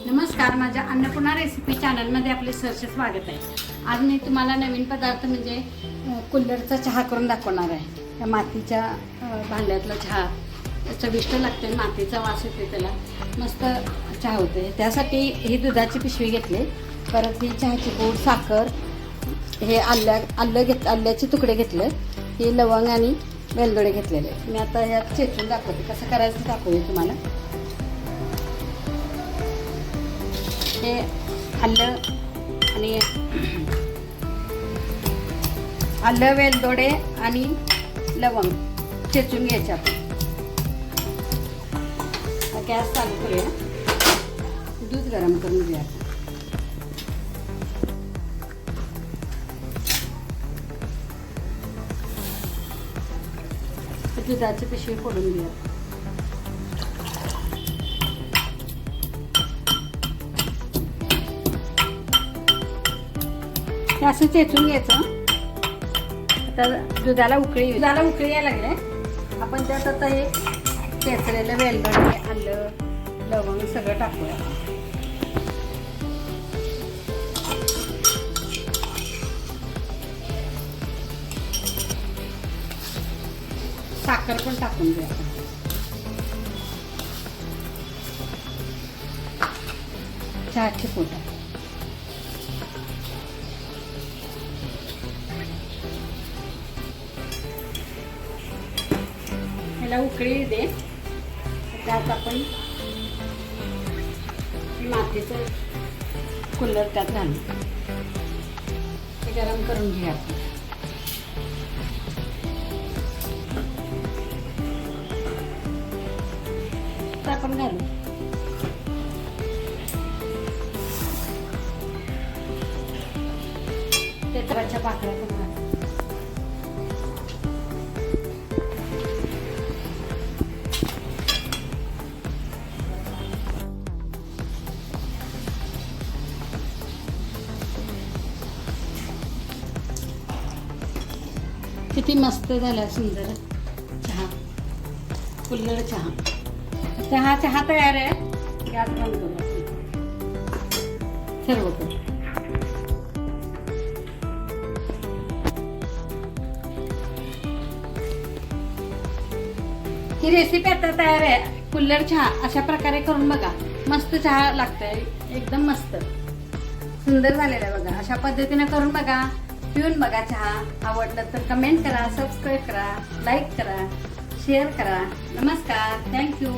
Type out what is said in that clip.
नमस्कार, माझ्या अन्नपूर्णा रेसिपी चॅनलमध्ये आपले सहर्ष स्वागत आहे। आज मी तुम्हाला नवीन पदार्थ म्हणजे कुल्हड़चा चहा करून दाखवणार आहे। त्या मातीच्या भांड्यातला चहा चविष्ट लागते, मातीचा वास येते, त्याला मस्त चहा होते। त्यासाठी ही दुधाची पिशवी घेतली, परत ही चहाची पूड, साखर, हे आल्याचे तुकडे घेतले, हे लवंग आणि वेलदोडे घेतलेले। मी आता ह्यात चेचून दाखवते, कसं करायचं दाखवते तुम्हाला। हे आलं आणि आलं, वेलदोडे आणि लवंग चेचून घ्यायचे आपण। गॅस चालू करूया, दूध गरम करून घेऊया। दुधाची पिशवी फोडून घेऊया। असं चेचून घ्यायचं। आता दुधाला उकळी यायला लागले, आपण त्यात आता हे चेचलेलं वेलदोडे, आलं, लवंग सगळं टाकूया। साखर पण टाकून घ्या। चहाची पूड, उकळी दे, त्यात आपण मातीचं कुल्हड़ त्यात घालू, ते गरम करून घ्या। आपण घालू तेतराच्या पाकळ्या पण घालू। किती मस्त झाला, सुंदर चहा, कुल्हड़ चहा। चहा तयार आहे। गॅस बंद करू, सर्व करू। ही रेसिपी आता तयार आहे, कुल्हड़ चहा। अशा प्रकारे करून बघा, मस्त चहा लागतंय, एकदम मस्त सुंदर झालेला आहे बघा। अशा पद्धतीने करून बघा, पिऊन बघा चहा। आवडलं तर कमेंट करा, सबस्क्राईब करा, लाईक करा, शेअर करा। नमस्कार, थँक्यू।